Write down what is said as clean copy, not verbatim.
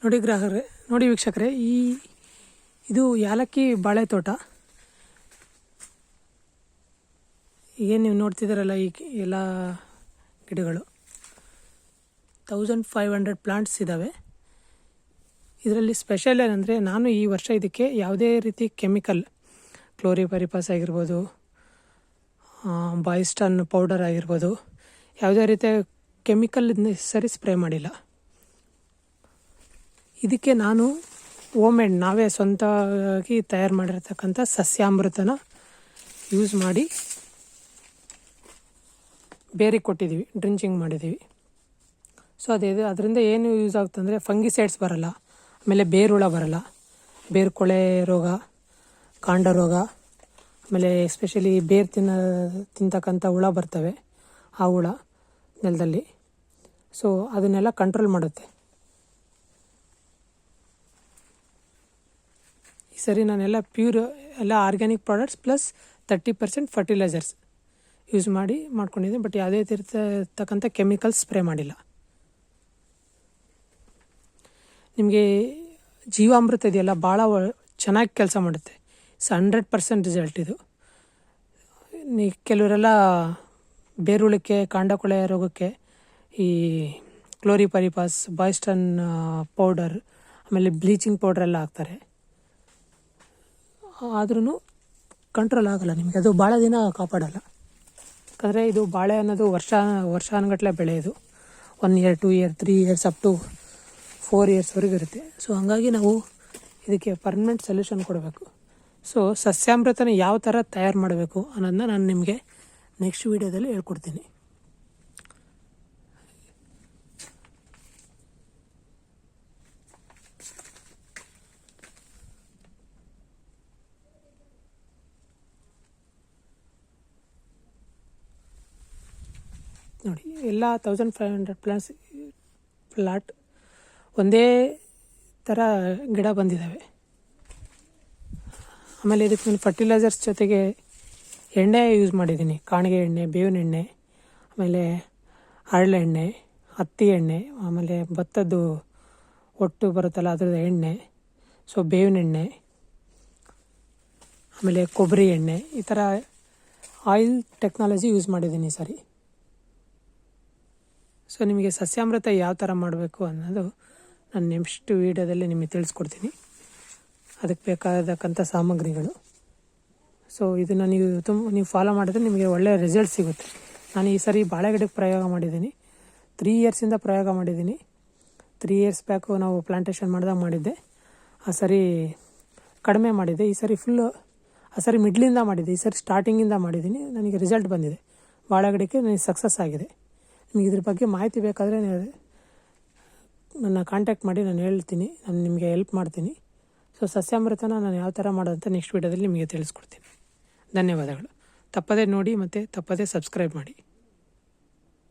ನೋಡಿ ವೀಕ್ಷಕರೇ, ಇದು ಯಾಲಕ್ಕಿ ಬಾಳೆ ತೋಟ. ಏನು ನೀವು ನೋಡ್ತಿದ್ದೀರಲ್ಲ, ಈ ಎಲ್ಲ ಗಿಡಗಳು 1500 ಪ್ಲಾಂಟ್ಸ್ ಇದ್ದಾವೆ. ಇದರಲ್ಲಿ ಸ್ಪೆಷಲ್ ಏನಂದರೆ, ನಾನು ಈ ವರ್ಷ ಇದಕ್ಕೆ ಯಾವುದೇ ರೀತಿ ಕೆಮಿಕಲ್, ಕ್ಲೋರಿಪರಿಪಾಸ್ ಆಗಿರ್ಬೋದು, ಬಾಯಿಸ್ಟನ್ ಪೌಡರ್ ಆಗಿರ್ಬೋದು, ಯಾವುದೇ ರೀತಿಯ ಕೆಮಿಕಲ್ ಸರಿ ಸ್ಪ್ರೇ ಮಾಡಿಲ್ಲ. ಇದಕ್ಕೆ ನಾನು ಹೋಮ್ಮೇಡ್, ನಾವೇ ಸ್ವಂತವಾಗಿ ತಯಾರು ಮಾಡಿರ್ತಕ್ಕಂಥ ಸಸ್ಯಾಮೃತನ ಯೂಸ್ ಮಾಡಿ ಬೇರಿಗೆ ಕೊಟ್ಟಿದ್ದೀವಿ, ಡ್ರಿಂಚಿಂಗ್ ಮಾಡಿದ್ದೀವಿ. ಸೊ ಅದರಿಂದ ಏನು ಯೂಸ್ ಆಗುತ್ತಂದರೆ, ಫಂಗಿಸೈಡ್ಸ್ ಬರಲ್ಲ, ಆಮೇಲೆ ಬೇರುಳ ಬರಲ್ಲ, ಬೇರು ಕೊಳೆ ರೋಗ, ಕಾಂಡ ರೋಗ, ಆಮೇಲೆ ಎಸ್ಪೆಷಲಿ ಬೇರು ತಿಂತಕ್ಕಂಥ ಹುಳ ಬರ್ತವೆ, ಆ ಹುಳ ನೆಲದಲ್ಲಿ. ಸೊ ಅದನ್ನೆಲ್ಲ ಕಂಟ್ರೋಲ್ ಮಾಡುತ್ತೆ. ಈ ಸರಿ ನಾನೆಲ್ಲ ಪ್ಯೂರ್, ಎಲ್ಲ organic products plus 30% fertilisers use ಮಾಡ್ಕೊಂಡಿದ್ದೀನಿ. ಬಟ್ ಯಾವುದೇ ಇರ್ತಕ್ಕಂಥ ಕೆಮಿಕಲ್ಸ್ ಸ್ಪ್ರೇ ಮಾಡಿಲ್ಲ. ನಿಮಗೆ ಜೀವಾಮೃತ ಇದೆಯಲ್ಲ, ಭಾಳ ಚೆನ್ನಾಗಿ ಕೆಲಸ ಮಾಡುತ್ತೆ. 100% ರಿಸಲ್ಟ್ ಇದು. ಕೆಲವರೆಲ್ಲ ಬೇರುಳಿಕೆ, ಕಾಂಡಕೊಳೆ ರೋಗಕ್ಕೆ ಈ ಕ್ಲೋರಿಪರಿಪಾಸ್, ಬಾಯಿಸ್ಟನ್ ಪೌಡರ್, ಆಮೇಲೆ ಬ್ಲೀಚಿಂಗ್ ಪೌಡರ್ ಎಲ್ಲ ಹಾಕ್ತಾರೆ. ಆದ್ರೂ ಕಂಟ್ರೋಲ್ ಆಗಲ್ಲ ನಿಮಗೆ, ಅದು ಭಾಳ ದಿನ ಕಾಪಾಡಲ್ಲ. ಯಾಕಂದರೆ ಇದು ಬಾಳೆ ಅನ್ನೋದು ವರ್ಷಾನುಗಟ್ಟಲೆ ಬೆಳೆ. ಇದು 1 year, 2 year, 3 years up to 4 yearsವರೆಗೂ ಇರುತ್ತೆ. ಸೊ ಹಾಗಾಗಿ ನಾವು ಇದಕ್ಕೆ ಪರ್ಮನೆಂಟ್ ಸೊಲ್ಯೂಷನ್ ಕೊಡಬೇಕು. ಸೊ ಸಸ್ಯಾಮೃತನ ಯಾವ ಥರ ತಯಾರು ಮಾಡಬೇಕು ಅನ್ನೋದನ್ನ ನಾನು ನಿಮಗೆ ನೆಕ್ಸ್ಟ್ ವೀಡಿಯೋದಲ್ಲಿ ಹೇಳ್ಕೊಡ್ತೀನಿ. ನೋಡಿ, ಎಲ್ಲ 1500 ಪ್ಲಾಟ್ ಒಂದೇ ಥರ ಗಿಡ ಬಂದಿದ್ದಾವೆ. ಆಮೇಲೆ ಇದಕ್ಕೆ ನಾನು ಫರ್ಟಿಲೈಸರ್ಸ್ ಜೊತೆಗೆ ಎಣ್ಣೆ ಯೂಸ್ ಮಾಡಿದ್ದೀನಿ. ಕಾಣಿಗೆ ಎಣ್ಣೆ, ಬೇವಿನ ಎಣ್ಣೆ, ಆಮೇಲೆ ಹರಳೆ ಎಣ್ಣೆ, ಹತ್ತಿ ಎಣ್ಣೆ, ಆಮೇಲೆ ಭತ್ತದ್ದು ಒಟ್ಟು ಬರುತ್ತಲ್ಲ ಅದರದ್ದು ಎಣ್ಣೆ, ಸೊ ಬೇವಿನ ಎಣ್ಣೆ, ಆಮೇಲೆ ಕೊಬ್ಬರಿ ಎಣ್ಣೆ, ಈ ಥರ ಆಯಿಲ್ ಟೆಕ್ನಾಲಜಿ ಯೂಸ್ ಮಾಡಿದ್ದೀನಿ ಸರಿ. ಸೊ ನಿಮಗೆ ಸಸ್ಯಾಮೃತ ಯಾವ ಥರ ಮಾಡಬೇಕು ಅನ್ನೋದು ನಾನು ನೆಕ್ಸ್ಟ್ ವೀಡಿಯೋದಲ್ಲಿ ನಿಮಗೆ ತಿಳಿಸ್ಕೊಡ್ತೀನಿ. ಅದಕ್ಕೆ ಬೇಕಾದಕ್ಕಂಥ ಸಾಮಗ್ರಿಗಳು. ಸೊ ಇದನ್ನು ನೀವು ಫಾಲೋ ಮಾಡಿದ್ರೆ ನಿಮಗೆ ಒಳ್ಳೆಯ ರಿಸಲ್ಟ್ ಸಿಗುತ್ತೆ. ನಾನು ಈ ಸರಿ ಬಾಳೆ ಗಿಡಕ್ಕೆ ಪ್ರಯೋಗ ಮಾಡಿದ್ದೀನಿ. 3 yearsಯಿಂದ ಪ್ರಯೋಗ ಮಾಡಿದ್ದೀನಿ. 3 years ಬ್ಯಾಕು ನಾವು ಪ್ಲಾಂಟೇಶನ್ ಮಾಡಿದ್ದೆ. ಆ ಸರಿ ಕಡಿಮೆ ಮಾಡಿದ್ದೆ. ಈ ಸರಿ ಫುಲ್ಲು, ಆ ಸರಿ ಮಿಡ್ಲಿಂದ ಮಾಡಿದ್ದೆ. ಈ ಸರಿ ಸ್ಟಾರ್ಟಿಂಗಿಂದ ಮಾಡಿದ್ದೀನಿ. ನನಗೆ ರಿಸಲ್ಟ್ ಬಂದಿದೆ. ಬಾಳೆ ಗಿಡಕ್ಕೆ ನನಗೆ ಸಕ್ಸಸ್ ಆಗಿದೆ. ನಿಮಗೆ ಇದ್ರ ಬಗ್ಗೆ ಮಾಹಿತಿ ಬೇಕಾದರೆ ನನ್ನ ಕಾಂಟ್ಯಾಕ್ಟ್ ಮಾಡಿ, ನಾನು ಹೇಳ್ತೀನಿ, ನಾನು ನಿಮಗೆ ಹೆಲ್ಪ್ ಮಾಡ್ತೀನಿ. ಸೊ ಸಸ್ಯಾಮೃತನ ನಾನು ಯಾವ ಥರ ಮಾಡೋದಂತ ನೆಕ್ಸ್ಟ್ ವೀಡಿಯೋದಲ್ಲಿ ನಿಮಗೆ ತಿಳಿಸ್ಕೊಡ್ತೀನಿ. ಧನ್ಯವಾದಗಳು. ತಪ್ಪದೇ ನೋಡಿ ಮತ್ತು ತಪ್ಪದೇ ಸಬ್ಸ್ಕ್ರೈಬ್ ಮಾಡಿ.